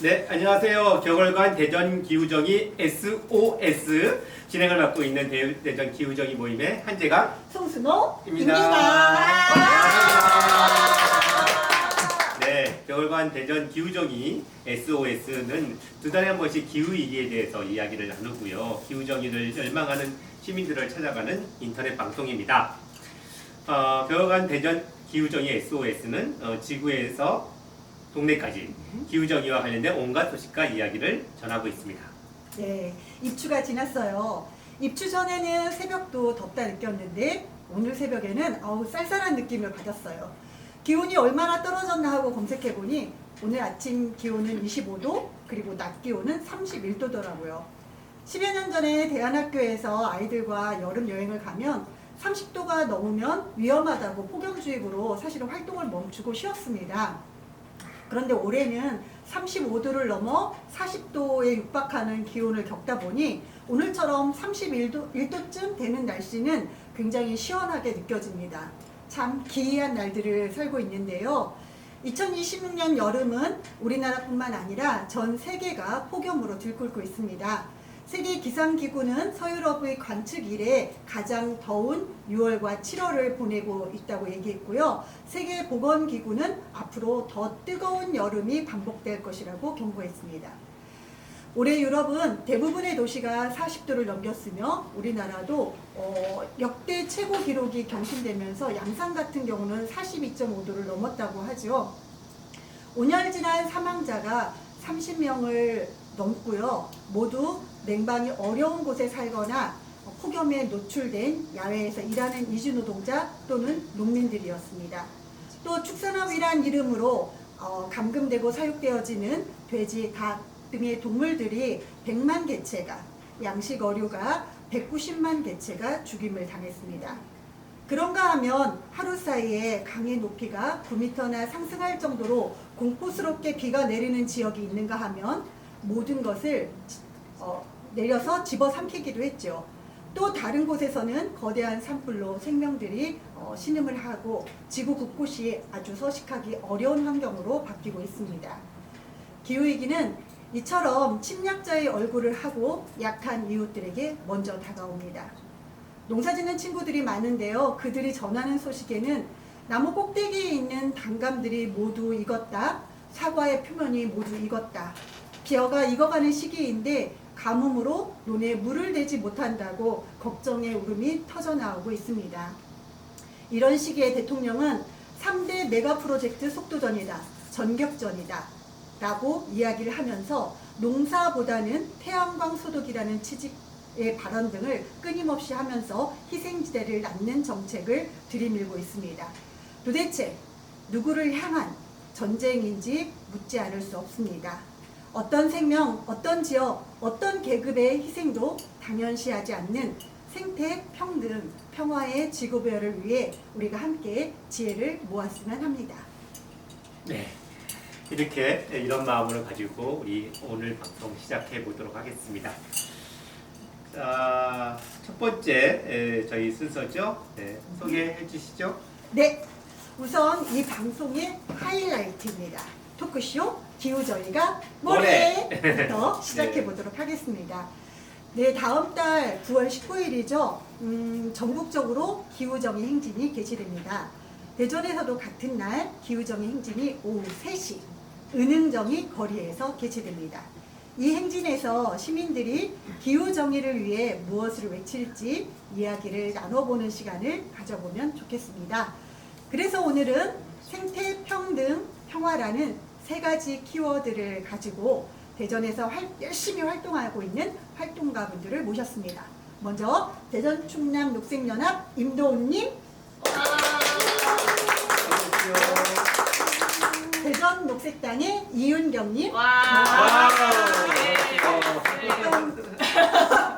네, 안녕하세요. 격월관 대전 기후정의 SOS 진행을 맡고 있는 대전 기후정의 모임의 한재강 송순호입니다. 네, 격월관 대전 기후정의 SOS는 두 달에 한 번씩 기후위기에 대해서 이야기를 나누고요. 기후정의를 열망하는 시민들을 찾아가는 인터넷 방송입니다. 격월관 대전 기후정의 SOS는 지구에서 동네까지 기후정의와 관련된 온갖 소식과 이야기를 전하고 있습니다. 네, 입추가 지났어요. 입추 전에는 새벽도 덥다 느꼈는데 오늘 새벽에는 쌀쌀한 느낌을 받았어요. 기온이 얼마나 떨어졌나 하고 검색해보니 오늘 아침 기온은 25도, 그리고 낮 기온은 31도더라고요. 10여 년 전에 대안학교에서 아이들과 여름 여행을 가면 30도가 넘으면 위험하다고 폭염주의보로 사실은 활동을 멈추고 쉬었습니다. 그런데 올해는 35도를 넘어 40도에 육박하는 기온을 겪다 보니 오늘처럼 31도쯤 되는 날씨는 굉장히 시원하게 느껴집니다. 참 기이한 날들을 살고 있는데요. 2026년 여름은 우리나라뿐만 아니라 전 세계가 폭염으로 들끓고 있습니다. 세계기상기구는 서유럽의 관측 이래 가장 더운 6월과 7월을 보내고 있다고 얘기했고요. 세계보건기구는 앞으로 더 뜨거운 여름이 반복될 것이라고 경고했습니다. 올해 유럽은 대부분의 도시가 40도를 넘겼으며 우리나라도 역대 최고 기록이 경신되면서 양산 같은 경우는 42.5도를 넘었다고 하죠. 5년 지난 사망자가 30명을 넘고요. 모두 냉방이 어려운 곳에 살거나 폭염에 노출된 야외에서 일하는 이주노동자 또는 농민들이었습니다. 또 축산업이란 이름으로 감금되고 사육되어지는 돼지, 닭 등의 동물들이 100만 개체가, 양식 어류가 190만 개체가 죽임을 당했습니다. 그런가 하면 하루 사이에 강의 높이가 9m나 상승할 정도로 공포스럽게 비가 내리는 지역이 있는가 하면 모든 것을 내려서 집어삼키기도 했죠. 또 다른 곳에서는 거대한 산불로 생명들이 신음을 하고 지구 곳곳이 아주 서식하기 어려운 환경으로 바뀌고 있습니다. 기후위기는 이처럼 침략자의 얼굴을 하고 약한 이웃들에게 먼저 다가옵니다. 농사짓는 친구들이 많은데요. 그들이 전하는 소식에는 나무 꼭대기에 있는 단감들이 모두 익었다. 사과의 표면이 모두 익었다. 기어가 익어가는 시기인데 가뭄으로 논에 물을 대지 못한다고 걱정의 울음이 터져나오고 있습니다. 이런 시기에 대통령은 3대 메가 프로젝트 속도전이다, 전격전이다 라고 이야기를 하면서 농사보다는 태양광 소득이라는 취지의 발언 등을 끊임없이 하면서 희생지대를 낳는 정책을 들이밀고 있습니다. 도대체 누구를 향한 전쟁인지 묻지 않을 수 없습니다. 어떤 생명, 어떤 지역, 어떤 계급의 희생도 당연시하지 않는 생태 평등, 평화의 지구별을 위해 우리가 함께 지혜를 모았으면 합니다. 네, 이렇게 이런 마음을 가지고 우리 오늘 방송 시작해 보도록 하겠습니다. 자, 첫 번째 저희 순서죠. 네, 소개해 주시죠. 네, 우선 이 방송의 하이라이트입니다. 토크쇼 기후정의가 모레부터 시작해 보도록 하겠습니다. 네, 다음 달 9월 19일이죠. 전국적으로 기후정의 행진이 개시됩니다. 대전에서도 같은 날 기후정의 행진이 오후 3시 은흥정의 거리에서 개최됩니다. 이 행진에서 시민들이 기후정의를 위해 무엇을 외칠지 이야기를 나눠보는 시간을 가져보면 좋겠습니다. 그래서 오늘은 생태평등, 평화라는 3가지 키워드를 가지고 대전에서 열심히 활동하고 있는 활동가분들을 모셨습니다. 먼저 대전 충남 녹색연합 임도훈님, 대전 녹색당의 이윤경님,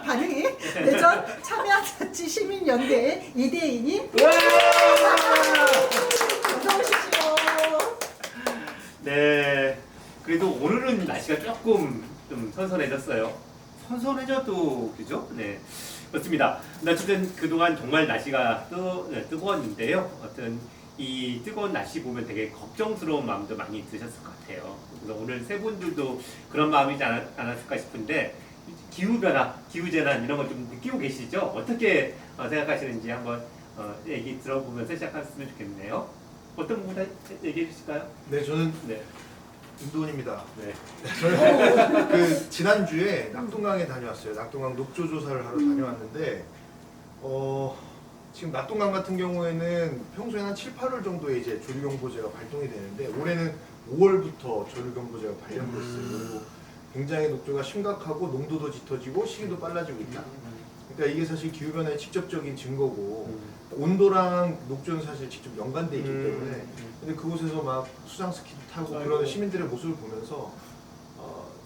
반응이 대전 참여자치시민연대의 이대희님, 어서 오십시오. 네, 그래도 오늘은 날씨가 조금 좀 선선해졌어요. 선선해져도 그죠? 네, 그렇습니다. 어쨌든 그동안 정말 날씨가 뜨거웠는데요. 어떤 이 뜨거운 날씨 보면 되게 걱정스러운 마음도 많이 드셨을 것 같아요. 그래서 오늘 세 분들도 그런 마음이지 않았을까 싶은데 기후변화, 기후재난 이런 걸 좀 느끼고 계시죠? 어떻게 생각하시는지 한번 얘기 들어보면서 시작했으면 좋겠네요. 어떤 분부터 얘기해 주실까요? 네, 저는 네. 임도원입니다. 네. 저는 그 지난주에 낙동강에 다녀왔어요. 낙동강 녹조 조사를 하러 다녀왔는데 지금 낙동강 같은 경우에는 평소에 한 7, 8월 정도에 이제 조류경보제가 발동이 되는데 올해는 5월부터 조류경보제가 발령됐어요. 그리고 굉장히 녹조가 심각하고 농도도 짙어지고 시기도 빨라지고 있다. 그러니까 이게 사실 기후변화의 직접적인 증거고 온도랑 녹조는 사실 직접 연관돼 있기 때문에 근데 그곳에서 막 수상 스키도 타고 그러는 시민들의 모습을 보면서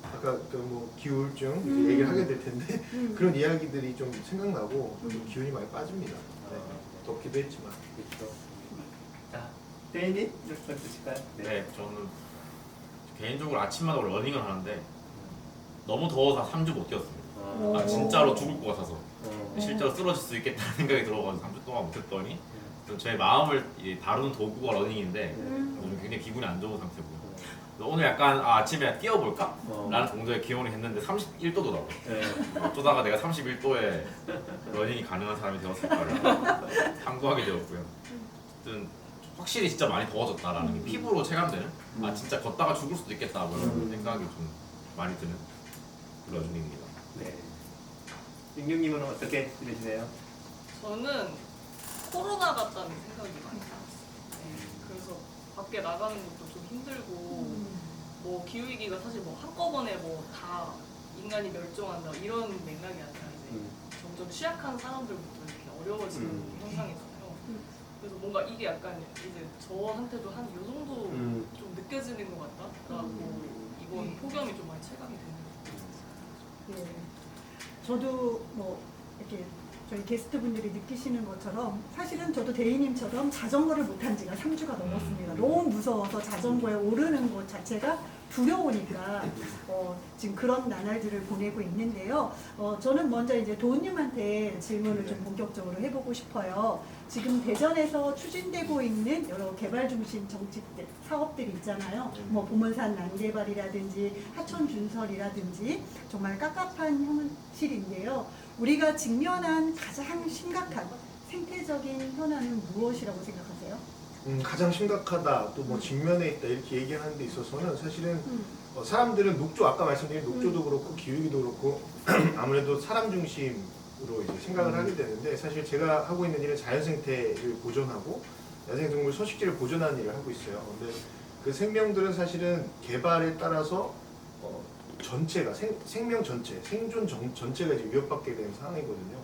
아까 그 뭐 기후울증 이제 얘기를 하게 될 텐데 그런 이야기들이 좀 생각나고 좀 기운이 많이 빠집니다. 네. 덥기도 했지만. 그렇죠. 자, 대인님 몇 번 드실까요? 네, 저는 개인적으로 아침마다 러닝을 하는데 너무 더워서 3주 못 뛰었습니다. 아, 진짜로 죽을 것 같아서 실제로 쓰러질 수 있겠다는 생각이 들어가지고 3주 동안 못했더니 제 마음을 다루는 도구가 러닝인데 요즘 굉장히 기분이 안 좋은 상태고요. 그래서 오늘 약간 아침에 뛰어볼까? 라는 정도의 기온을 했는데 31도더라고요. 네. 어쩌다가 내가 31도에 러닝이 가능한 사람이 되었을까를 상도하게 되었고요. 어쨌든 확실히 진짜 많이 더워졌다라는 게 피부로 체감되는 아 진짜 걷다가 죽을 수도 있겠다 뭐 이런 생각이 좀 많이 드는 그런 중입니다. 네. 윤경님은 어떻게 지내시나요? 저는 코로나 같다는 생각이 많이 들었어요. 네, 그래서 밖에 나가는 것도 좀 힘들고 뭐 기후위기가 사실 뭐 한꺼번에 뭐 다 인간이 멸종한다 이런 맥락이 아니라 이제 점점 취약한 사람들부터 이렇게 어려워지는 현상이잖아요. 그래서 뭔가 이게 약간 이제 저한테도 한 요 정도 좀 느껴지는 것 같다라고 이번 폭염이 좀 많이 체감이 되는 것 같아요. 예. 저도 뭐 이렇게 저희 게스트분들이 느끼시는 것처럼 사실은 저도 대리님처럼 자전거를 못한 지가 3주가 넘었습니다. 너무 무서워서 자전거에 오르는 것 자체가 두려우니까 지금 그런 나날들을 보내고 있는데요. 저는 먼저 이제 도훈님한테 질문을 좀 본격적으로 해보고 싶어요. 지금 대전에서 추진되고 있는 여러 개발 중심 정책들, 사업들이 있잖아요. 뭐 보문산 난개발이라든지 하천 준설이라든지 정말 깝깝한 현실인데요. 우리가 직면한 가장 심각한 생태적인 현안은 무엇이라고 생각하세요? 가장 심각하다 또 뭐 직면에 있다 이렇게 얘기하는 데 있어서는 사실은 사람들은 녹조 아까 말씀드린 녹조도 그렇고 기후위기도 그렇고 아무래도 사람 중심으로 이제 생각을 하게 되는데 사실 제가 하고 있는 일은 자연생태를 보존하고 야생동물 서식지를 보존하는 일을 하고 있어요. 근데 그 생명들은 사실은 개발에 따라서 전체가 생명 전체, 생존 전체가 이제 위협받게 되는 상황이거든요.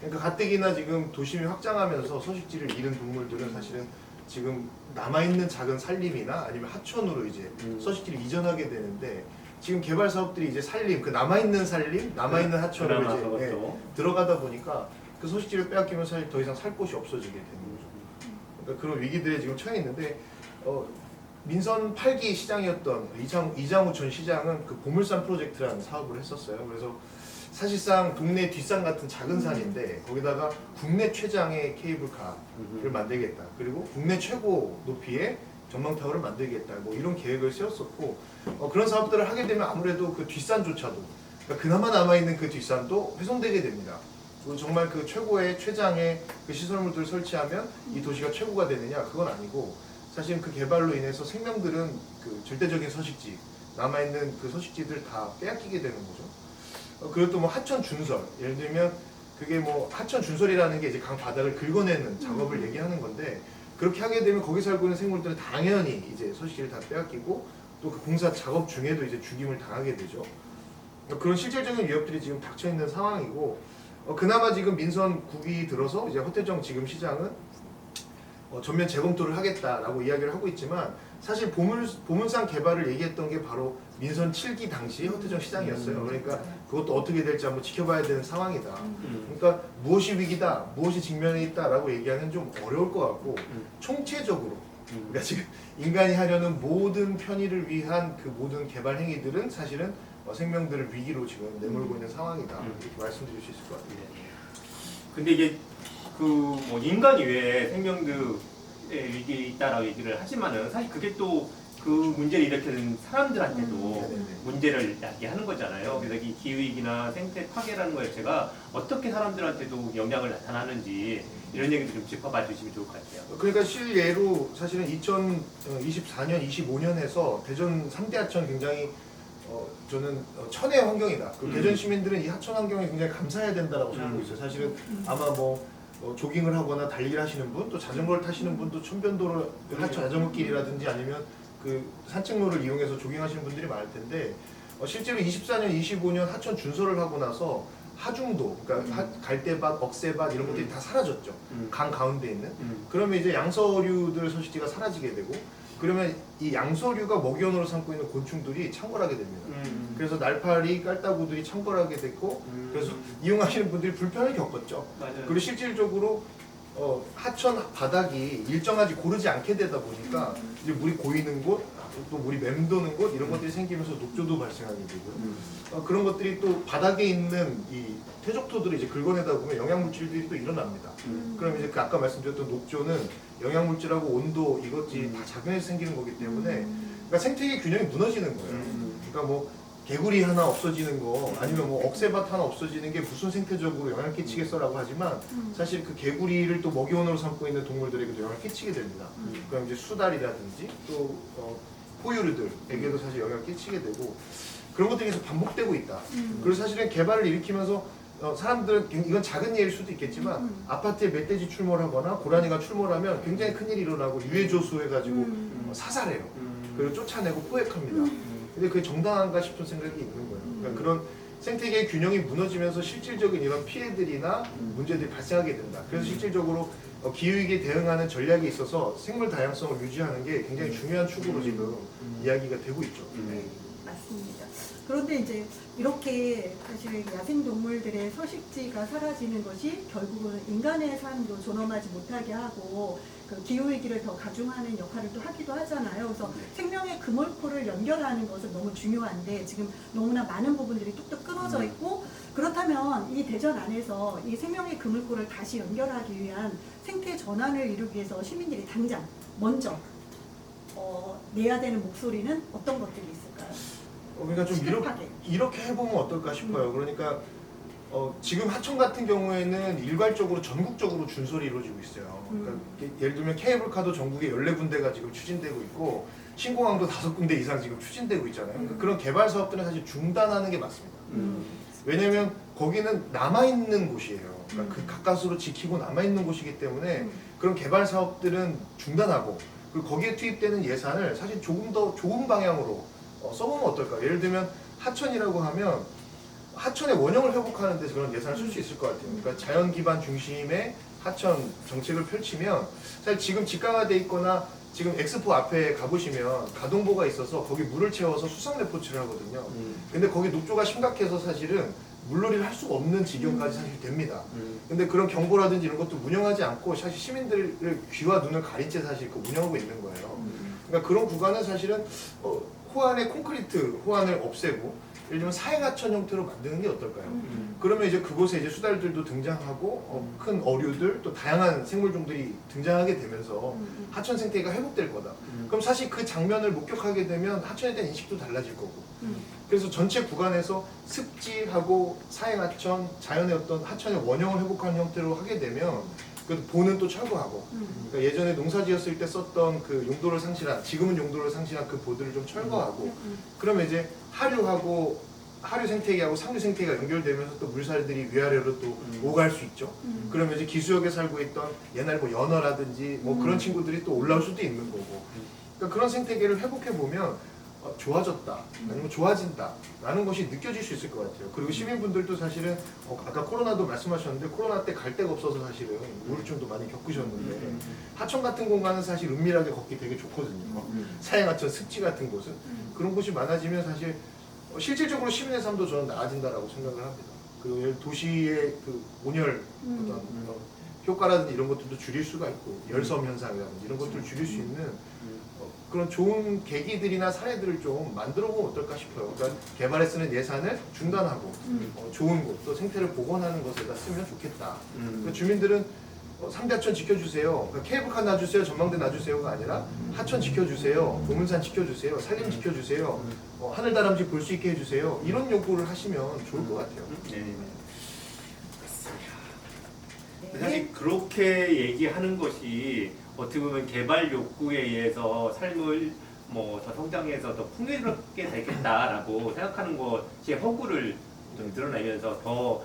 그러니까 가뜩이나 지금 도심이 확장하면서 서식지를 잃은 동물들은 사실은 지금 남아있는 작은 산림이나 아니면 하천으로 이제 서식지를 이전하게 되는데 지금 개발 사업들이 이제 산림, 그 남아있는 산림, 남아있는 하천으로 이제 들어가다 보니까 그 서식지를 빼앗기면 사실 더 이상 살 곳이 없어지게 되는 거죠. 그러니까 그런 위기들에 지금 처해 있는데 민선 8기 시장이었던 이장우 전 시장은 그 보물산 프로젝트라는 사업을 했었어요. 그래서 사실상 동네 뒷산 같은 작은 산인데 거기다가 국내 최장의 케이블카를 만들겠다. 그리고 국내 최고 높이의 전망타워를 만들겠다. 뭐 이런 계획을 세웠었고 그런 사업들을 하게 되면 아무래도 그 뒷산조차도 그러니까 그나마 남아있는 그 뒷산도 훼손되게 됩니다. 그리고 정말 그 최고의 최장의 그 시설물들을 설치하면 이 도시가 최고가 되느냐 그건 아니고 사실 그 개발로 인해서 생명들은 그 절대적인 서식지 남아있는 그 서식지들 다 빼앗기게 되는 거죠. 그리고 또 뭐 하천 준설 예를 들면 그게 뭐 하천 준설이라는 게 이제 강 바닥을 긁어내는 작업을 얘기하는 건데 그렇게 하게 되면 거기 살고 있는 생물들은 당연히 이제 서식지를 다 빼앗기고 또 그 공사 작업 중에도 이제 죽임을 당하게 되죠. 그런 실질적인 위협들이 지금 닥쳐 있는 상황이고 그나마 지금 민선 9기 들어서 이제 허태정 지금 시장은 전면 재검토를 하겠다라고 이야기를 하고 있지만 사실 보문산 개발을 얘기했던 게 바로 민선 7기 당시 허태정 시장이었어요. 그러니까 그것도 어떻게 될지 한번 지켜봐야 되는 상황이다. 그러니까 무엇이 위기다, 무엇이 직면에 있다라고 얘기하는 좀 어려울 것 같고 총체적으로 그러니까 지금 인간이 하려는 모든 편의를 위한 그 모든 개발 행위들은 사실은 생명들을 위기로 지금 내몰고 있는 상황이다. 이렇게 말씀드릴 수 있을 것 같아요. 근데 이게 그 뭐 인간 이외에 생명들 위기에 있다라고 얘기를 하지만은 사실 그게 또 그 문제를 일으키는 사람들한테도 네네네. 문제를 야기하는 거잖아요. 그래서 이 기후위기나 생태 파괴라는 것 자체가 어떻게 사람들한테도 영향을 나타나는지 이런 얘기도 좀 짚어봐 주시면 좋을 것 같아요. 그러니까 실예로 사실은 2024년, 25년에서 대전 3대 하천 굉장히 저는 천혜의 환경이다. 그 대전 시민들은 이 하천 환경에 굉장히 감사해야 된다라고 생각하고 있어요. 사실은 아마 뭐 조깅을 하거나 달리기를 하시는 분, 또 자전거를 타시는 분도 천변도로 하천 자전거길이라든지 아니면 그 산책로를 이용해서 조깅하시는 분들이 많을 텐데 실제로 24년, 25년 하천 준설을 하고 나서 하중도, 그러니까 갈대밭, 억새밭 이런 것들이 다 사라졌죠. 강 가운데 있는. 그러면 이제 양서류들 서식지가 사라지게 되고, 그러면 이 양서류가 먹이원으로 삼고 있는 곤충들이 창궐하게 됩니다. 그래서 날파리, 깔따구들이 창궐하게 됐고, 그래서 이용하시는 분들이 불편을 겪었죠. 맞아요. 그리고 실질적으로 하천 바닥이 일정하지 고르지 않게 되다 보니까 이제 물이 고이는 곳, 또 물이 맴도는 곳 이런 것들이 생기면서 녹조도 발생하게 되고요. 그런 것들이 또 바닥에 있는 이 퇴적토들을 이제 긁어내다 보면 영양물질들이 또 일어납니다. 그럼 이제 그 아까 말씀드렸던 녹조는 영양물질하고 온도 이것들이 다 작용해서 생기는 거기 때문에 그러니까 생태계 균형이 무너지는 거예요. 그러니까 뭐 개구리 하나 없어지는 거 아니면 뭐 억새밭 하나 없어지는 게 무슨 생태적으로 영향을 끼치겠어라고 하지만 사실 그 개구리를 또 먹이원으로 삼고 있는 동물들에게도 영향을 끼치게 됩니다. 그럼 이제 수달이라든지 또 포유류들에게도 사실 영향을 끼치게 되고 그런 것들이 계속 반복되고 있다. 그리고 사실은 개발을 일으키면서 사람들은 이건 작은 예일 수도 있겠지만 아파트에 멧돼지 출몰하거나 고라니가 출몰하면 굉장히 큰일이 일어나고 유해조수 해가지고 사살해요. 그리고 쫓아내고 포획합니다. 근데 그게 정당한가 싶은 생각이 있는 거예요. 그러니까 그런 생태계의 균형이 무너지면서 실질적인 이런 피해들이나 문제들이 발생하게 된다. 그래서 실질적으로 기후위기에 대응하는 전략에 있어서 생물 다양성을 유지하는 게 굉장히 중요한 축으로 지금 이야기가 되고 있죠. 네, 맞습니다. 그런데 이제 이렇게 사실 야생동물들의 서식지가 사라지는 것이 결국은 인간의 삶도 존엄하지 못하게 하고 그 기후위기를 더 가중하는 역할을 또 하기도 하잖아요. 그래서 생명의 그물코를 연결하는 것은 너무 중요한데 지금 너무나 많은 부분들이 뚝뚝 끊어져 있고 그렇다면 이 대전 안에서 이 생명의 그물코를 다시 연결하기 위한 생태 전환을 이루기 위해서 시민들이 당장 먼저 내야 되는 목소리는 어떤 것들이 있을까요? 그러니까 좀 시급하게. 이렇게 해보면 어떨까 싶어요. 그러니까 지금 하천 같은 경우에는 일괄적으로 전국적으로 준설이 이루어지고 있어요. 그러니까 예를 들면 케이블카도 전국에 14군데가 지금 추진되고 있고 신공항도 5군데 이상 지금 추진되고 있잖아요. 그러니까 그런 개발 사업들은 사실 중단하는 게 맞습니다. 왜냐하면 거기는 남아있는 곳이에요. 그러니까 그 가까스로 지키고 남아있는 곳이기 때문에 그런 개발 사업들은 중단하고 그리고 거기에 투입되는 예산을 사실 조금 더 좋은 방향으로 써보면 어떨까? 예를 들면 하천이라고 하면 하천의 원형을 회복하는 데서 그런 예산을 쓸 수 있을 것 같아요. 그러니까 자연 기반 중심의 하천 정책을 펼치면 사실 지금 직강화돼 있거나 지금 엑스포 앞에 가보시면 가동보가 있어서 거기 물을 채워서 수상 레포츠를 하거든요. 근데 거기 녹조가 심각해서 사실은 물놀이를 할 수가 없는 지경까지 사실 됩니다. 근데 그런 경보라든지 이런 것도 운영하지 않고 사실 시민들의 귀와 눈을 가린 채 사실 그 운영하고 있는 거예요. 그러니까 그런 구간은 사실은 호안의 콘크리트 호안을 없애고 예를 들면 사행하천 형태로 만드는 게 어떨까요? 그러면 이제 그곳에 이제 수달들도 등장하고 큰 어류들 또 다양한 생물종들이 등장하게 되면서 하천 생태계가 회복될 거다. 그럼 사실 그 장면을 목격하게 되면 하천에 대한 인식도 달라질 거고. 그래서 전체 구간에서 습지하고 사행하천, 자연의 어떤 하천의 원형을 회복하는 형태로 하게 되면 그 보는 또 철거하고 그러니까 예전에 농사지었을 때 썼던 그 용도를 상실한 지금은 용도를 상실한 그 보드를 좀 철거하고 그러면 이제 하류 생태계하고 상류 생태계가 연결되면서 또 물살들이 위아래로 또 오갈 수 있죠. 그러면 이제 기수역에 살고 있던 옛날 뭐 연어라든지 뭐 그런 친구들이 또 올라올 수도 있는 거고. 그러니까 그런 생태계를 회복해 보면 좋아졌다 아니면 좋아진다 라는 것이 느껴질 수 있을 것 같아요. 그리고 시민분들도 사실은 아까 코로나도 말씀하셨는데 코로나 때 갈 데가 없어서 사실은 우울증도 많이 겪으셨는데 하천 같은 공간은 사실 은밀하게 걷기 되게 좋거든요. 사행하천 습지 같은 곳은 그런 곳이 많아지면 사실 실질적으로 시민의 삶도 저는 나아진다라고 생각을 합니다. 그리고 도시의 그 온열 어떤 효과라든지 이런 것들도 줄일 수가 있고 열섬 현상이라든지 이런 것들을 줄일 수 있는 그런 좋은 계기들이나 사례들을 좀 만들어 보면 어떨까 싶어요. 그러니까 개발에 쓰는 예산을 중단하고 좋은 곳, 또 생태를 복원하는 것에다 쓰면 좋겠다. 그러니까 주민들은 상대하천 지켜주세요. 그러니까 케이블카 놔주세요. 전망대 놔주세요가 아니라 하천 지켜주세요. 보문산 지켜주세요. 산림 지켜주세요. 하늘 다람쥐 볼 수 있게 해주세요. 이런 요구를 하시면 좋을 것 같아요. 네. 네. 사실 그렇게 얘기하는 것이 어떻게 보면 개발 욕구에 의해서 삶을 뭐 더 성장해서 더 풍요롭게 되겠다라고 생각하는 것이 허구를 좀 드러내면서 더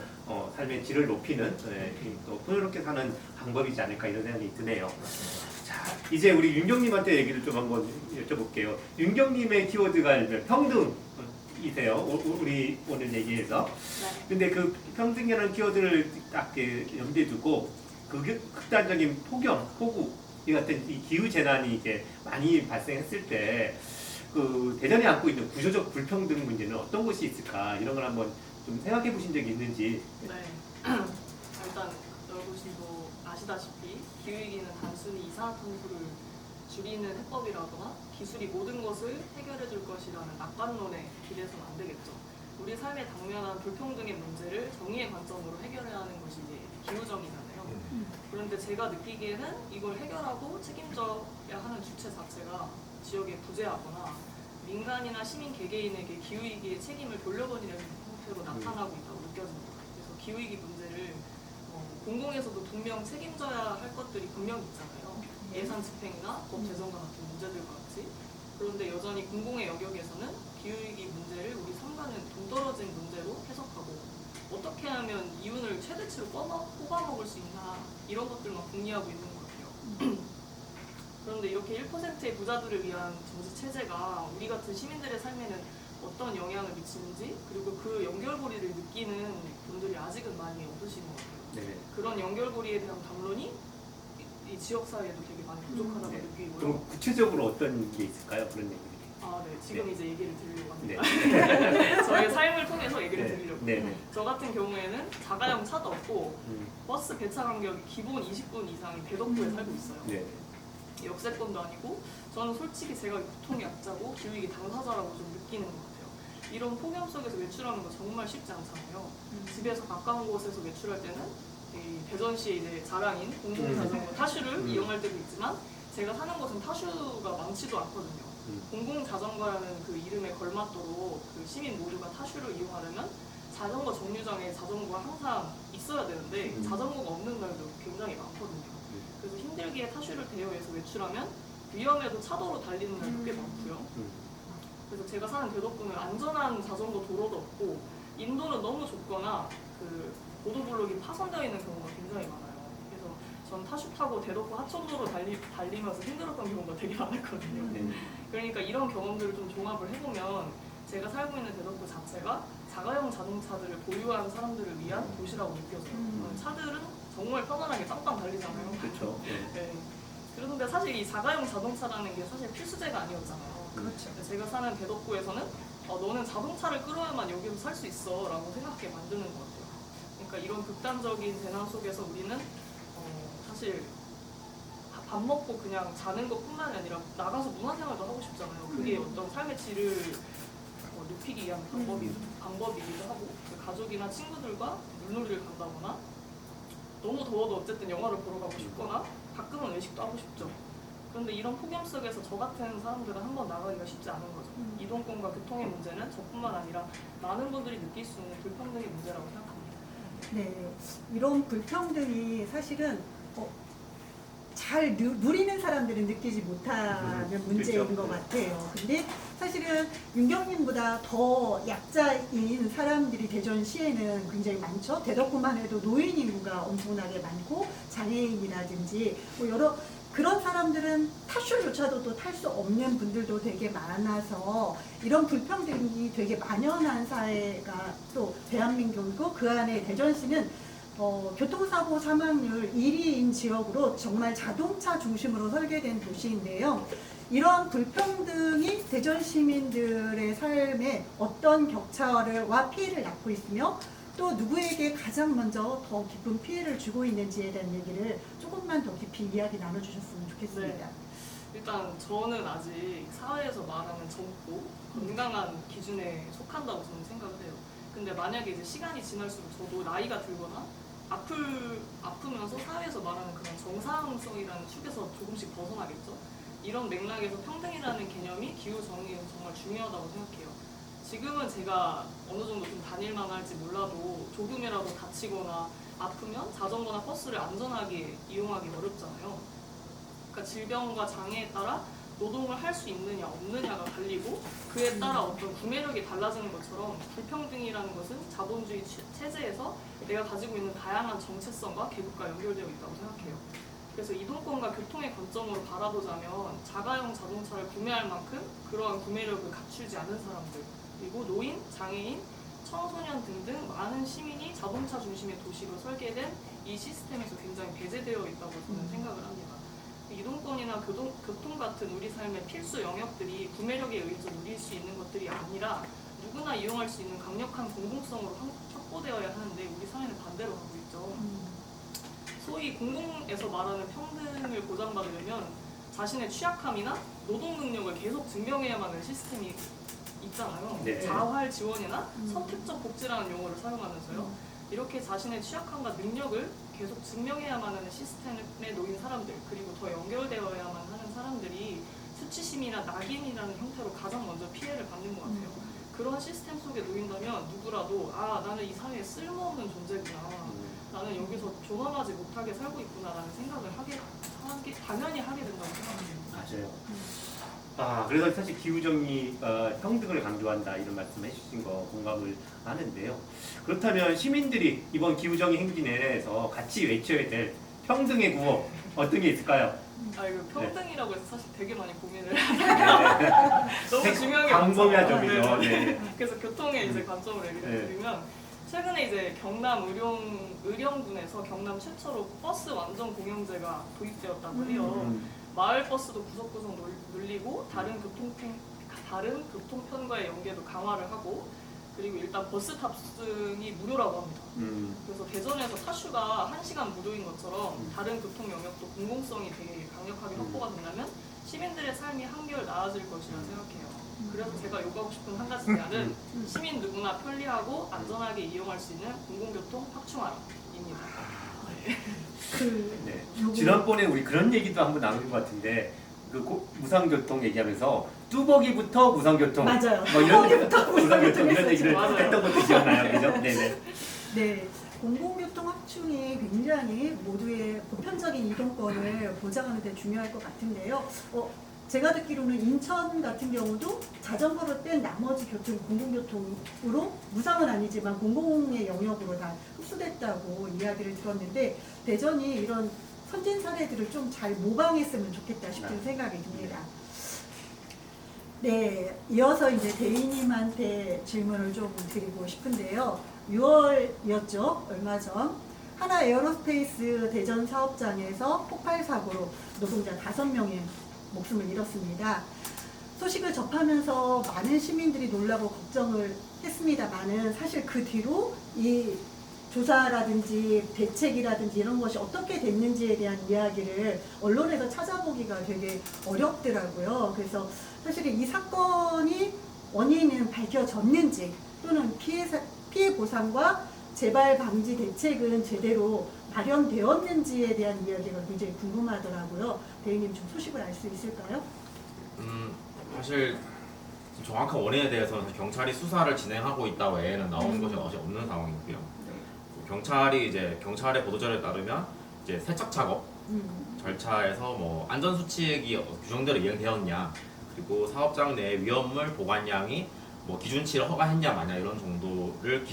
삶의 질을 높이는 또 풍요롭게 사는 방법이지 않을까 이런 생각이 드네요. 자, 이제 우리 윤경님한테 얘기를 좀 한번 여쭤볼게요. 윤경님의 키워드가 일명 평등이세요. 우리 오늘 얘기에서. 네. 근데 그 평등이라는 키워드를 딱 염두에 두고 극단적인 폭우 이 같은 이 기후 재난이 이제 많이 발생했을 때 그 대전이 안고 있는 구조적 불평등 문제는 어떤 것이 있을까 이런 걸 한번 좀 생각해 보신 적이 있는지. 네. 일단 여러분도 아시다시피 기후위기는 단순히 이산화탄소를 줄이는 해법이라거나 기술이 모든 것을 해결해 줄 것이라는 낙관론에 기대서는 안 되겠죠. 우리 삶에 당면한 불평등의 문제를 정의의 관점으로 해결해야 하는 것이 이제 기후정의잖아요. 그런데 제가 느끼기에는 이걸 해결하고 책임져야 하는 주체 자체가 지역에 부재하거나 민간이나 시민 개개인에게 기후위기의 책임을 돌려버리는 형태로 나타나고 있다고 느껴집니다. 그래서 기후위기 문제를 공공에서도 분명 책임져야 할 것들이 분명히 있잖아요. 예산 집행이나 법 제정과 같은 문제들과 같이. 그런데 여전히 공공의 영역에서는 기후위기 문제를 우리 삶과는 동떨어진 문제로 해석하고 어떻게 하면 이윤을 최대치로 뽑아먹을 수 있나 이런 것들만 궁리하고 있는 것 같아요. 그런데 이렇게 1%의 부자들을 위한 정치 체제가 우리 같은 시민들의 삶에는 어떤 영향을 미치는지 그리고 그 연결고리를 느끼는 분들이 아직은 많이 없으신 것 같아요. 네. 그런 연결고리에 대한 담론이 이 지역사회에도 되게 많이 부족하다고 네. 느끼고요. 그럼 구체적으로 어떤 게 있을까요? 그런 얘기들이. 아, 네. 지금 네. 이제 얘기를 드리려고 합니다. 네. 저의 삶을 통해서 얘기를 드리려고. 네. 네. 저 같은 경우에는 자가용 차도 없고 버스 배차 간격이 기본 20분 이상이 대덕구에 살고 있어요. 네. 역세권도 아니고 저는 솔직히 제가 교통의 약자고 기후위기 당사자라고 좀 느끼는 것 같아요. 이런 폭염 속에서 외출하는 거 정말 쉽지 않잖아요. 집에서 가까운 곳에서 외출할 때는 이 대전시의 이제 자랑인 공공자전거 타슈를 이용할 때도 있지만 제가 사는 곳은 타슈가 많지도 않거든요. 공공자전거라는 그 이름에 걸맞도록 그 시민 모두가 타슈를 이용하려면 자전거 정류장에 자전거가 항상 있어야 되는데 자전거가 없는 날도 굉장히 많거든요. 그래서 힘들게 타슈를 대여해서 외출하면 위험해도 차도로 달리는 날도 꽤 많고요. 그래서 제가 사는 대덕구는 안전한 자전거 도로도 없고 인도는 너무 좁거나 그 보도블록이 파손되어 있는 경우가 굉장히 많아요. 그래서 전 타슈 타고 대덕구 하천도로 달리면서 힘들었던 경우가 되게 많았거든요. 네. 그러니까 이런 경험들을 좀 종합을 해보면 제가 살고 있는 대덕구 자체가 자가용 자동차들을 보유한 사람들을 위한 도시라고 느껴져요. 차들은 정말 편안하게 빵빵 달리잖아요. 그렇죠. 네. 네. 그런데 사실 이 자가용 자동차라는 게 사실 필수제가 아니었잖아요. 그렇죠. 제가 사는 대덕구에서는 너는 자동차를 끌어야만 여기서 살 수 있어 라고 생각하게 만드는 것 같아요. 그러니까 이런 극단적인 재난 속에서 우리는 사실 밥 먹고 그냥 자는 것뿐만이 아니라 나가서 문화생활도 하고 싶잖아요. 그게 어떤 삶의 질을 높이기 위한 방법이기도 하고 가족이나 친구들과 물놀이를 간다거나 너무 더워도 어쨌든 영화를 보러 가고 싶거나 가끔은 외식도 하고 싶죠. 그런데 이런 폭염 속에서 저 같은 사람들은 한번 나가기가 쉽지 않은 거죠. 이동권과 교통의 문제는 저뿐만 아니라 많은 분들이 느낄 수 있는 불평등의 문제라고 생각합니다. 네, 이런 불평등이 사실은 잘 누리는 사람들은 느끼지 못하는 문제인 그렇죠. 것 같아요. 근데 사실은 윤경님보다 더 약자인 사람들이 대전시에는 굉장히 많죠. 대덕구만 해도 노인 인구가 엄청나게 많고 장애인이라든지 뭐 여러 그런 사람들은 타슈조차도 또 탈 수 없는 분들도 되게 많아서 이런 불평등이 되게 만연한 사회가 또 대한민국이고 그 안에 대전시는 교통사고 사망률 1위인 지역으로 정말 자동차 중심으로 설계된 도시인데요. 이런 불평등이 대전 시민들의 삶에 어떤 격차와 피해를 낳고 있으며 또 누구에게 가장 먼저 더 깊은 피해를 주고 있는지에 대한 얘기를 조금만 더 깊이 이야기 나눠주셨으면 좋겠습니다. 네. 일단 저는 아직 사회에서 말하는 젊고 건강한 기준에 속한다고 저는 생각을 해요. 근데 만약에 이제 시간이 지날수록 저도 나이가 들거나 아프면서 사회에서 말하는 그런 정상성이라는 축에서 조금씩 벗어나겠죠. 이런 맥락에서 평등이라는 개념이 기후 정의에서 정말 중요하다고 생각해요. 지금은 제가 어느 정도 좀 다닐만 할지 몰라도 조금이라도 다치거나 아프면 자전거나 버스를 안전하게 이용하기 어렵잖아요. 그러니까 질병과 장애에 따라 노동을 할 수 있느냐 없느냐가 갈리고 그에 따라 어떤 구매력이 달라지는 것처럼 불평등이라는 것은 자본주의 체제에서 내가 가지고 있는 다양한 정체성과 계급과 연결되어 있다고 생각해요. 그래서 이동권과 교통의 관점으로 바라보자면 자가용 자동차를 구매할 만큼 그러한 구매력을 갖추지 않은 사람들, 그리고 노인, 장애인, 청소년 등등 많은 시민이 자동차 중심의 도시로 설계된 이 시스템에서 굉장히 배제되어 있다고 저는 생각을 합니다. 이동권이나 교통 같은 우리 삶의 필수 영역들이 구매력에 의해서 누릴 수 있는 것들이 아니라 누구나 이용할 수 있는 강력한 공공성으로 확보되어야 하는데 우리 사회는 반대로 하고 있죠. 소위 공공에서 말하는 평등을 보장받으려면 자신의 취약함이나 노동 능력을 계속 증명해야만 하는 시스템이 있잖아요. 네. 자활 지원이나 선택적 복지라는 용어를 사용하면서요. 이렇게 자신의 취약함과 능력을 계속 증명해야만 하는 시스템에 놓인 사람들, 그리고 더 연결되어야만 하는 사람들이 수치심이나 낙인이라는 형태로 가장 먼저 피해를 받는 것 같아요. 그런 시스템 속에 놓인다면 누구라도 나는 이 사회에 쓸모없는 존재구나, 나는 여기서 존엄하지 못하게 살고 있구나라는 생각을 당연히 하게 된다고 생각합니다. 맞아요. 그래서 사실 기후정의 평등을 강조한다 이런 말씀 해주신 거 공감을 하는데요. 그렇다면 시민들이 이번 기후정의 행진 내에서 같이 외쳐야 될 평등의 구호 어떤 게 있을까요? 이거 평등이라고 해서 사실 되게 많이 고민을 네. 너무 중요한 게 광범위한 많잖아요. 점이죠. 네. 네. 그래서 교통의 이제 관점으로 얘기를 드리면 최근에 이제 경남 의령군에서 경남 최초로 버스 완전 공영제가 도입되었다고 해요. 마을 버스도 구석구석 늘리고 다른 교통편과의 연계도 강화를 하고, 그리고 일단 버스 탑승이 무료라고 합니다. 그래서 대전에서 타슈가 1시간 무료인 것처럼 다른 교통 영역도 공공성이 되게 강력하게 확보가 된다면 시민들의 삶이 한결 나아질 것이라 생각해요. 그래서 제가 요구하고 싶은 한 가지 대안은 시민 누구나 편리하고 안전하게 이용할 수 있는 공공교통 확충하라입니다. 네. 지난번에 우리 그런 얘기도 한번 나눈 것 같은데 무상교통 얘기하면서 뚜벅이부터 무상교통 맞아요. 뭐 이런 뚜벅이부터 무상교통 이런 얘기를 맞아요. 했던 것도 기억나요, 그죠? 네네. 네, 공공교통 확충이 굉장히 모두의 보편적인 이동권을 보장하는 데 중요할 것 같은데요. 제가 듣기로는 인천 같은 경우도 자전거를 뺀 나머지 공공교통으로 무상은 아니지만 공공의 영역으로 다 흡수됐다고 이야기를 들었는데 대전이 이런 선진 사례들을 좀 잘 모방했으면 좋겠다 싶은 생각이 듭니다. 네, 이어서 이제 대리님한테 질문을 좀 드리고 싶은데요. 6월이었죠, 얼마 전. 하나 에어로스페이스 대전 사업장에서 폭발 사고로 노동자 5명의 목숨을 잃었습니다. 소식을 접하면서 많은 시민들이 놀라고 걱정을 했습니다만은 사실 그 뒤로 이 조사라든지 대책이라든지 이런 것이 어떻게 됐는지에 대한 이야기를 언론에서 찾아보기가 되게 어렵더라고요. 그래서 사실 이 사건이 원인은 밝혀졌는지 또는 피해 보상과 재발 방지 대책은 제대로 마련되었는지에 대한 이야기가 굉장히 궁금하더라고요. 대리님 좀 소식을 알 수 있을까요? 사실 정확한 원인에 대해서는 경찰이 수사를 진행하고 있다 외에는 나온 것이 없는 상황이고요. 경찰의 보도자료에 따르면 이제 세척 작업 절차에서 뭐 안전 수칙이 규정대로 이행되었냐, 그리고 사업장 내 위험물 보관량이 뭐 기준치를 허가했냐 마냐 이런 정도를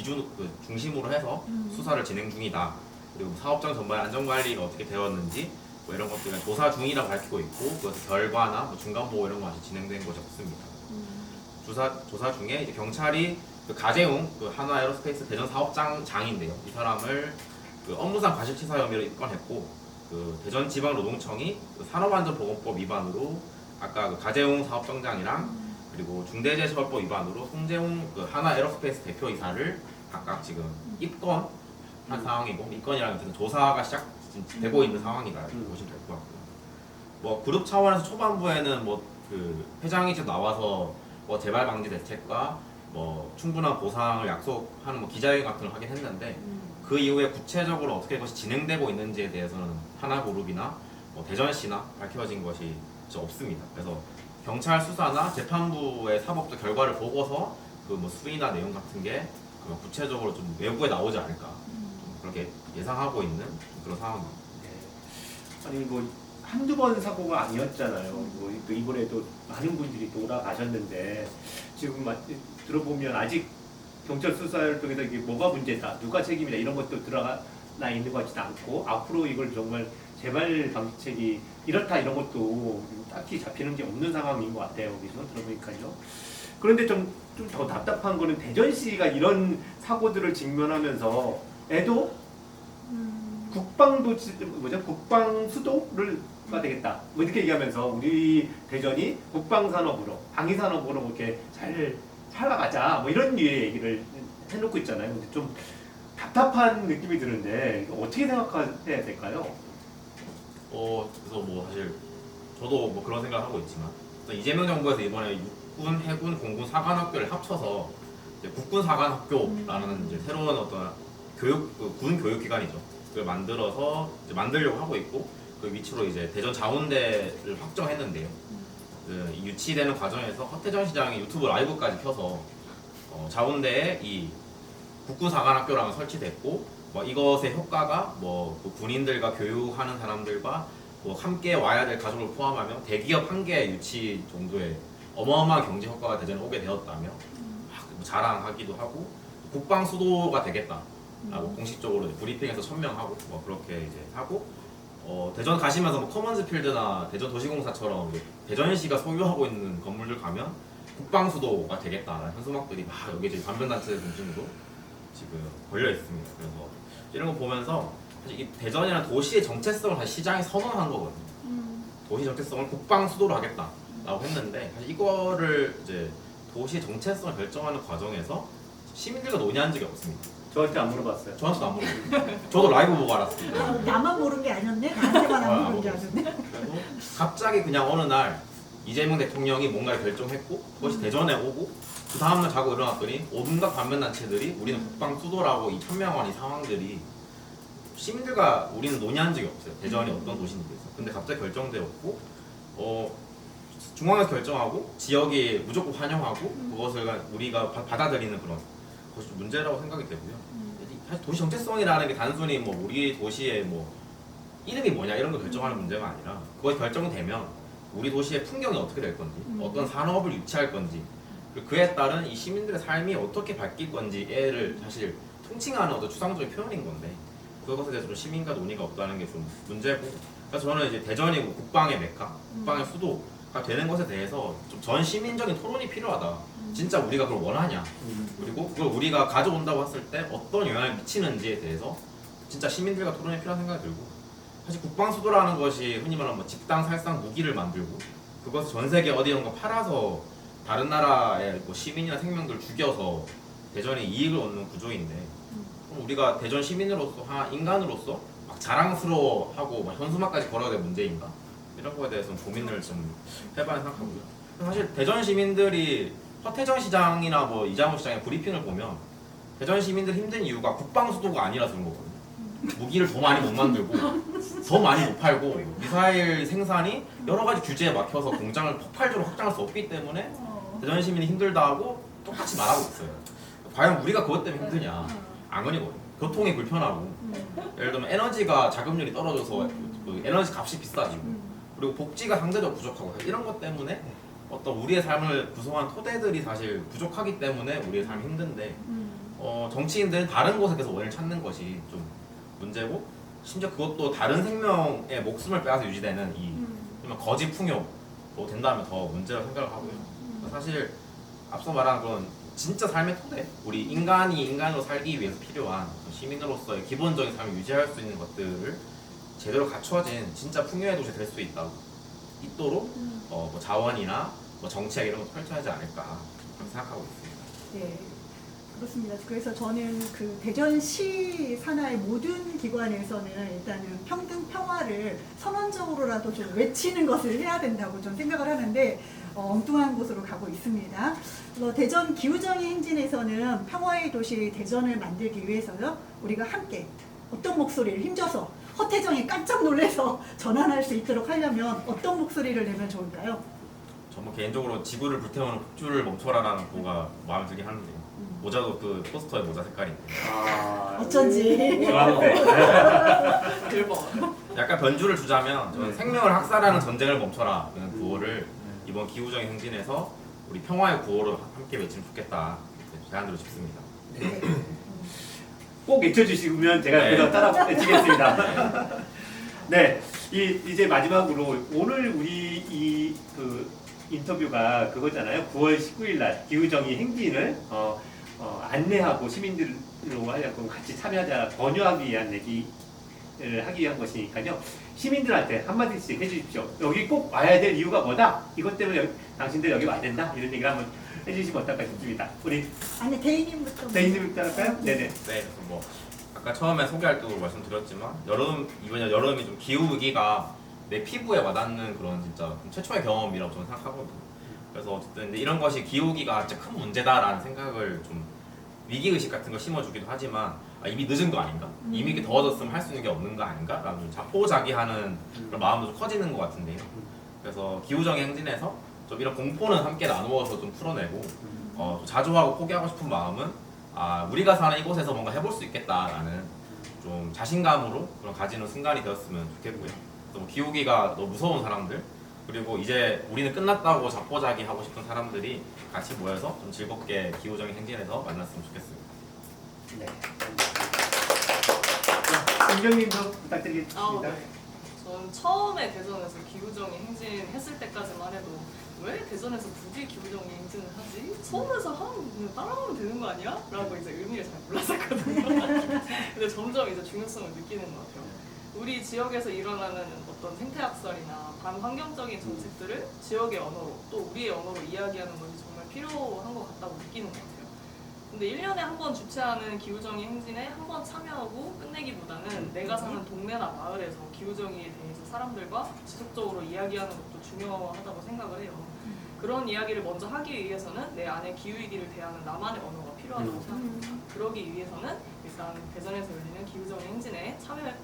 중심으로 해서 수사를 진행 중이다. 그리고 사업장 전반의 안전관리가 어떻게 되었는지 뭐 이런 것들은 조사 중이라 밝히고 있고, 그것의 결과나 뭐 중간 보고 이런 거 아직 진행된 것이 없습니다. 조사 중에 이제 경찰이 가재웅 한화 에어로스페이스 대전 사업장장인데요. 이 사람을 업무상 과실치사 혐의로 입건했고, 대전지방노동청이 산업안전보건법 위반으로 아까 가재웅 사업장장이랑 그리고 중대재해처벌법 위반으로 송재웅 한화 에어로스페이스 대표이사를 각각 지금 입건한 상황이고, 입건이라는 조사가 시작되고 있는 상황이다 이렇게 보시면 될 것 같고요. 뭐 그룹 차원에서 초반부에는 회장이 좀 나와서 재발 방지 대책과 뭐 충분한 보상을 약속하는 뭐 기자회견 같은 걸 하긴 했는데 그 이후에 구체적으로 어떻게 그것이 진행되고 있는지에 대해서는 하나그룹이나 뭐 대전시나 밝혀진 것이 없습니다. 그래서 경찰 수사나 재판부의 사법적 결과를 보고서 그 뭐 수위나 내용 같은 게 구체적으로 좀 외부에 나오지 않을까 좀 그렇게 예상하고 있는 그런 상황입니다. 네. 아니 뭐 한두 번 사고가 아니었잖아요. 뭐 또 이번에도 많은 분들이 돌아가셨는데 지금 들어보면 아직 경찰 수사를 통해서 이게 뭐가 문제다, 누가 책임이다 이런 것도 드러나 있는 것 같지도 않고 앞으로 이걸 정말 재발 방지책이 이렇다 이런 것도 딱히 잡히는 게 없는 상황인 것 같아요. 여기서 들어보니까요. 그런데 좀 더 답답한 거는 대전시가 이런 사고들을 직면하면서 애도 국방도 국방 수도가 되겠다. 뭐 이렇게 얘기하면서 우리 대전이 국방 산업으로 방위 산업으로 이렇게 잘 살아가자. 뭐 이런 류의 얘기를 해놓고 있잖아요. 근데 좀 답답한 느낌이 드는데 이거 어떻게 생각해야 될까요? 그래서 뭐 사실 저도 뭐 그런 생각을 하고 있지만 이재명 정부에서 이번에 육군, 해군, 공군 사관학교를 합쳐서 이제 국군 사관학교라는 이제 새로운 어떤 군 교육기관이죠. 그걸 만들어서 이제 만들려고 하고 있고 그 위치로 이제 대전 자운대를 확정했는데요. 이 유치되는 과정에서 허태전 시장이 유튜브 라이브까지 켜서 자운대에 이 국군 사관학교라는 설치됐고 뭐 이것의 효과가 뭐그 군인들과 교육하는 사람들과 뭐 함께 와야 될 가족을 포함하면 대기업 한 개 유치 정도의 어마어마한 경제 효과가 대전에 오게 되었다며 자랑하기도 하고 국방 수도가 되겠다라고 공식적으로 브리핑에서 천명하고 뭐 그렇게 이제 하고 대전 가시면서 뭐 커먼즈필드나 대전 도시공사처럼 대전시가 소유하고 있는 건물들 가면 국방 수도가 되겠다라는 현수막들이 막 여기 이제 반변단체 중심으로 지금 걸려 있습니다. 그래서 이런 거 보면서 사실 이 대전이라는 도시의 정체성을 다시 시장이 선언한 거거든요. 도시 정체성을 국방 수도로 하겠다라고 했는데 사실 이거를 이제 도시 정체성을 결정하는 과정에서 시민들과 논의한 적이 없습니다. 저한테 안 물어봤어요. 저한테도 안 물어봤어요. 저도 라이브 보고 알았습니다. 나만 모르는 게 아니었네? 나한테만 안 모르는 게 아니었네? 그래서 갑자기 그냥 어느 날 이재명 대통령이 뭔가를 결정했고 그것이 대전에 오고 그 다음날 자고 일어났더니 온갖 반면단체들이 우리는 국방 수도라고 이 천명한 이 상황들이 시민들과 우리는 논의한 적이 없어요. 대전이 어떤 도시인지 대해서. 근데 갑자기 결정되었고 중앙에서 결정하고 지역이 무조건 환영하고 그것을 우리가 받아들이는 그런 것이 문제라고 생각이 되고요. 사실 도시 정체성이라는 게 단순히 뭐 우리 도시의 뭐 이름이 뭐냐 이런 걸 결정하는 문제가 아니라 그것이 결정되면 우리 도시의 풍경이 어떻게 될 건지 어떤 산업을 유치할 건지 그리고 그에 따른 이 시민들의 삶이 어떻게 바뀔 건지를 사실 통칭하는 어떤 추상적인 표현인 건데 그것에 대해서 시민과 논의가 없다는 게 좀 문제고 그래서 저는 이제 대전이 국방의 메카, 국방의 수도가 되는 것에 대해서 좀 전 시민적인 토론이 필요하다. 진짜 우리가 그걸 원하냐 그리고 그걸 우리가 가져온다고 했을 때 어떤 영향을 미치는지에 대해서 진짜 시민들과 토론이 필요한 생각이 들고 사실 국방 수도라는 것이 흔히 말하는 뭐 직당 살상 무기를 만들고 그것을 전 세계 어디론가 팔아서 다른 나라의 뭐 시민이나 생명들 죽여서 대전에 이익을 얻는 구조인데 그럼 우리가 대전 시민으로서 인간으로서 막 자랑스러워하고 막 현수막까지 걸어야 될 문제인가 이런 거에 대해서는 고민을 좀 해봐야 생각하고요. 사실 대전 시민들이 허태전 시장이나 뭐 이장우 시장의 브리핑을 보면 대전 시민들 힘든 이유가 국방 수도가 아니라서 그런 거거든요. 무기를 더 많이 못 만들고 더 많이 못 팔고 미사일 생산이 여러 가지 규제에 막혀서 공장을 폭발적으로 확장할 수 없기 때문에 대전 시민이 힘들다 하고 똑같이 말하고 있어요. 과연 우리가 그것 때문에 힘드냐? 아니거든요. 교통이 불편하고 예를 들면 에너지가 자금률이 떨어져서 그 에너지 값이 비싸지고 그리고 복지가 상대적으로 부족하고 이런 것 때문에 어떤 우리의 삶을 구성한 토대들이 사실 부족하기 때문에 우리의 삶이 힘든데 정치인들은 다른 곳에 계속 원인을 찾는 것이 좀 문제고 심지어 그것도 다른 생명의 목숨을 빼앗아 유지되는 이 거짓 풍요로 된다면 더 문제라고 생각을 하고요. 사실 앞서 말한 그런 진짜 삶의 토대, 우리 인간이 인간으로 살기 위해서 필요한 시민으로서의 기본적인 삶을 유지할 수 있는 것들을 제대로 갖춰진 진짜 풍요의 도시 될 수 있도록 뭐 자원이나 뭐 정책 이런 거 펼쳐야 하지 않을까 그렇게 생각하고 있습니다. 네. 그렇습니다. 그래서 저는 그 대전시 산하의 모든 기관에서는 일단은 평등 평화를 선언적으로라도 좀 외치는 것을 해야 된다고 좀 생각을 하는데 엉뚱한 곳으로 가고 있습니다. 대전 기후정의 행진에서는 평화의 도시 대전을 만들기 위해서요, 우리가 함께 어떤 목소리를 힘줘서 허태정이 깜짝 놀라서 전환할 수 있도록 하려면 어떤 목소리를 내면 좋을까요? 저는 개인적으로 지구를 불태우는 폭주를 멈춰라라는 구호가 마음에 들긴 하는데요. 모자도 그 포스터의 모자 색깔인데 어쩐지. 좋아하는데. 대박. 약간 변주를 주자면 저는 생명을 학살하는 전쟁을 멈춰라 라는 구호를 이번 기후정의 행진에서 우리 평화의 구호로 함께 외치면 좋겠다 이렇게 제안드리고 싶습니다. 꼭 외쳐주시면 제가 네. 그래서 따라 외치겠습니다. 네, 이제 마지막으로 오늘 우리 그 인터뷰가 그거잖아요. 9월 19일 날 기후정의 행진을 안내하고 시민들로 하여금 같이 참여하자 권유하기 위한 얘기를 하기 위한 것이니까요. 시민들한테 한마디씩 해주십시오. 여기 꼭 와야 될 이유가 뭐다? 이것 때문에 당신들 여기 와야 된다? 이런 얘기를 한번 해주시면 어떨까 싶습니다. 우리 아니 대인님부터. 대인님부터 할까요? 네네. 네, 뭐 아까 처음에 소개할 때도 말씀드렸지만 이번 여름이 좀 기후 위기가 내 피부에 와닿는 그런 진짜 좀 최초의 경험이라고 저는 생각하거든요. 그래서 어쨌든 근데 이런 것이 기후 위기가 진짜 큰 문제다라는 생각을 좀 위기 의식 같은 걸 심어주기도 하지만 이미 늦은 거 아닌가? 이미 이렇게 더워졌으면 할 수 있는 게 없는 거 아닌가? 라는 좀 자포자기하는 그런 마음도 좀 커지는 것 같은데요. 그래서 기후정의 행진에서 좀 이런 공포는 함께 나누어서 좀 풀어내고 좀 자조하고 포기하고 싶은 마음은 우리가 사는 이곳에서 뭔가 해볼 수 있겠다라는 좀 자신감으로 그런 가지는 순간이 되었으면 좋겠고요. 또 뭐 기후기가 너무 무서운 사람들 그리고 이제 우리는 끝났다고 자포자기 하고 싶은 사람들이 같이 모여서 좀 즐겁게 기후정의 행진에서 만났으면 좋겠습니다. 네. 임경님도 부탁드리겠습니다. 네. 저는 처음에 대전에서 기후정의 행진 했을 때까지만 해도 왜 대전에서 굳이 기후정의 행진을 하지? 서울에서 하면 그냥 따라가면 되는 거 아니야? 라고 이제 의미를 잘 몰랐었거든요. 근데 점점 이제 중요성을 느끼는 것 같아요. 우리 지역에서 일어나는 어떤 생태학살이나 반환경적인 정책들을 지역의 언어로 또 우리의 언어로 이야기하는 것이 정말 필요한 것 같다고 느끼는 것 같아요. 근데 1년에 한 번 주최하는 기후정의 행진에 한 번 참여하고 끝내기보다는 내가 사는 동네나 마을에서 기후정의에 대해서 사람들과 지속적으로 이야기하는 것도 중요하다고 생각을 해요. 그런 이야기를 먼저 하기 위해서는 내 안에 기후위기를 대하는 나만의 언어가 필요하다고 생각합니다. 그러기 위해서는 일단 대전에서 열리는 기후정의 행진에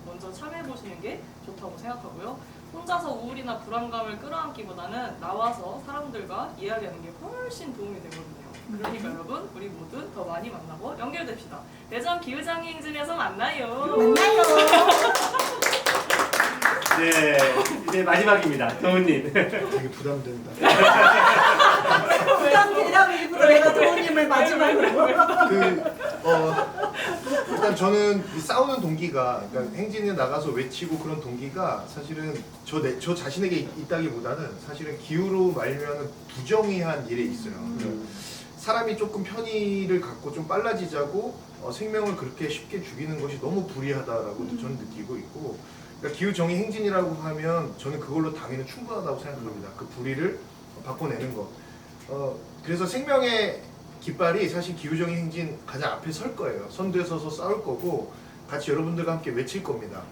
먼저 참여해보시는 게 좋다고 생각하고요. 혼자서 우울이나 불안감을 끌어안기보다는 나와서 사람들과 이야기하는 게 훨씬 도움이 되거든요. 그러니까 여러분, 우리 모두 더 많이 만나고 연결됩시다. 대전 기후정의 행진에서 만나요. 네, 이제 마지막입니다. 도훈님. 되게 부담된다. 부담 대답 일부러 내가 도훈님을 마지막으로. 일단 저는 이 싸우는 동기가, 그러니까 행진에 나가서 외치고 그런 동기가 사실은 저 자신에게 있다기보다는 사실은 기후로 말미암은 부정의한 일에 있어요. 사람이 조금 편의를 갖고 좀 빨라지자고 생명을 그렇게 쉽게 죽이는 것이 너무 불의하다라고 저는 느끼고 있고, 그러니까 기후정의 행진이라고 하면 저는 그걸로 당연히 충분하다고 생각합니다. 그 불의를 바꿔내는 것. 그래서 생명의 깃발이 사실 기후정의 행진 가장 앞에 설 거예요. 선두에 서서 싸울 거고 같이 여러분들과 함께 외칠 겁니다.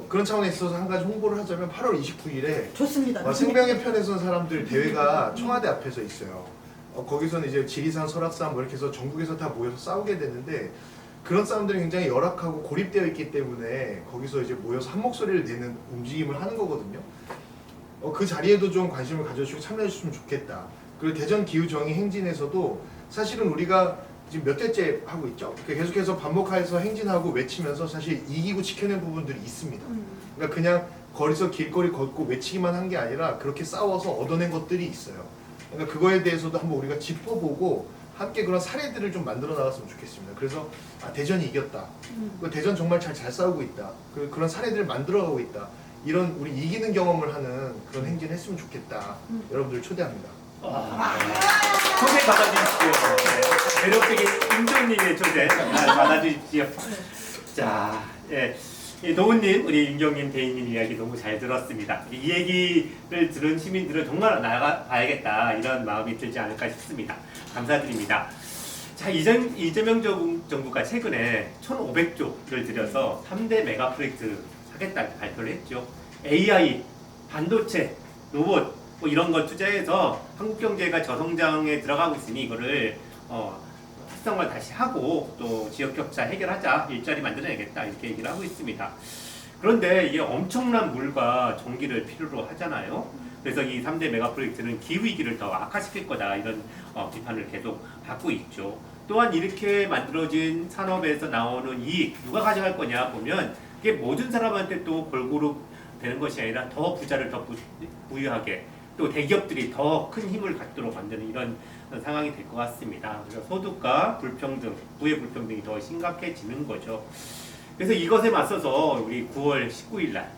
그런 차원에 있어서 한 가지 홍보를 하자면 8월 29일에 좋습니다. 생명의 편에 선 사람들 대회가 청와대 앞에서 있어요. 거기서는 이제 지리산, 설악산 뭐 이렇게 해서 전국에서 다 모여서 싸우게 되는데, 그런 싸움들이 굉장히 열악하고 고립되어 있기 때문에 거기서 이제 모여서 한 목소리를 내는 움직임을 하는 거거든요. 그 자리에도 좀 관심을 가져주시고 참여해 주시면 좋겠다. 그리고 대전 기후정의 행진에서도 사실은 우리가 지금 몇 대째 하고 있죠. 계속해서 반복해서 행진하고 외치면서 사실 이기고 지켜낸 부분들이 있습니다. 그러니까 그냥 거리서 길거리 걷고 외치기만 한 게 아니라 그렇게 싸워서 얻어낸 것들이 있어요. 그러니까 그거에 대해서도 한번 우리가 짚어보고 함께 그런 사례들을 좀 만들어 나갔으면 좋겠습니다. 그래서 대전이 이겼다. 대전 정말 잘 싸우고 있다. 그런 사례들을 만들어가고 있다. 이런 우리 이기는 경험을 하는 그런 행진을 했으면 좋겠다. 여러분들 초대합니다. 초대 받아주십시오. 네. 매력적인 임정님의 초대 받아주십시오. 자, 예. 도훈님, 우리 임경님, 대인님 이야기 너무 잘 들었습니다. 이 얘기를 들은 시민들은 정말 나가봐야겠다 이런 마음이 들지 않을까 싶습니다. 감사드립니다. 자, 이재명 정부가 최근에 1,500조를 들여서 3대 메가 프로젝트 하겠다고 발표를 했죠. AI, 반도체, 로봇 뭐 이런 거 투자해서 한국 경제가 저성장에 들어가고 있으니 이거를 활성화 다시 하고 또 지역 격차 해결하자, 일자리 만들어내겠다 이렇게 얘기를 하고 있습니다. 그런데 이게 엄청난 물과 전기를 필요로 하잖아요. 그래서 이 3대 메가 프로젝트는 기후위기를 더 악화시킬 거다 이런 비판을 계속 받고 있죠. 또한 이렇게 만들어진 산업에서 나오는 이익 누가 가져갈 거냐 보면 이게 모든 사람한테 또 골고루 되는 것이 아니라 더 부자를 더 부유하게 또 대기업들이 더 큰 힘을 갖도록 만드는 이런 상황이 될 것 같습니다. 그래서 소득과 불평등, 부의 불평등이 더 심각해지는 거죠. 그래서 이것에 맞서서 우리 9월 19일 날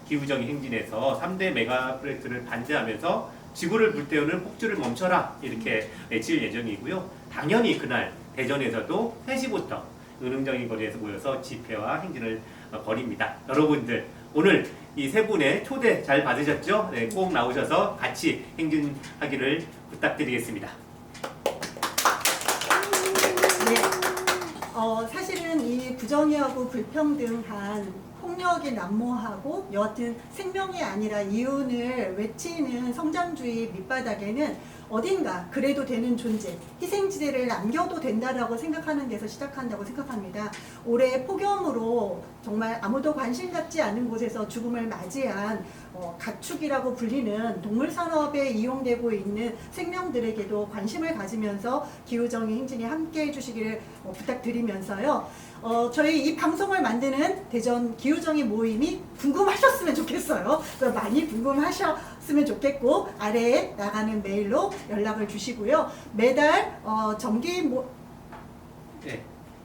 기후정의 행진에서 3대 메가 프로젝트를 반대하면서 지구를 불태우는 폭주를 멈춰라 이렇게 외칠 예정이고요. 당연히 그날 대전에서도 3시부터 은흥정의 거리에서 모여서 집회와 행진을 벌입니다. 여러분들 오늘 이 세 분의 초대 잘 받으셨죠? 네, 꼭 나오셔서 같이 행진하기를 부탁드리겠습니다. 네. 사실은 이 부정의하고 불평등한 폭력이 난무하고 여하튼 생명이 아니라 이윤을 외치는 성장주의 밑바닥에는 어딘가 그래도 되는 존재, 희생지대를 남겨도 된다라고 생각하는 데서 시작한다고 생각합니다. 올해 폭염으로 정말 아무도 관심 갖지 않은 곳에서 죽음을 맞이한 가축이라고 불리는 동물 산업에 이용되고 있는 생명들에게도 관심을 가지면서 기후정의 행진에 함께 해주시기를 부탁드리면서요. 저희 이 방송을 만드는 대전 기후정의 모임이 궁금하셨으면 좋겠어요. 많이 궁금하셨으면 좋겠고 아래에 나가는 메일로 연락을 주시고요. 매달 정기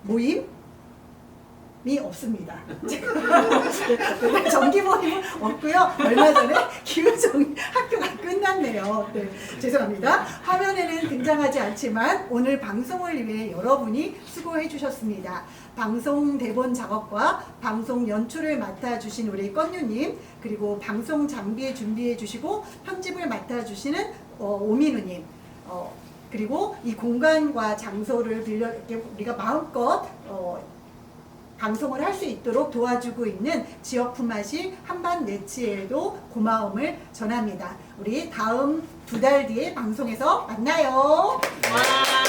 모임이 없습니다. 정기 모임은 없고요. 얼마 전에 기후정의 학교가 끝났네요. 네, 죄송합니다. 화면에는 등장하지 않지만 오늘 방송을 위해 여러분이 수고해 주셨습니다. 방송 대본 작업과 방송 연출을 맡아주신 우리 건유님, 그리고 방송 장비 준비해 주시고 편집을 맡아주시는 오민우님, 그리고 이 공간과 장소를 빌려 이렇게 우리가 마음껏 방송을 할 수 있도록 도와주고 있는 지역 품앗이 한반 네츠에도 고마움을 전합니다. 우리 다음 2달 뒤에 방송에서 만나요. 와.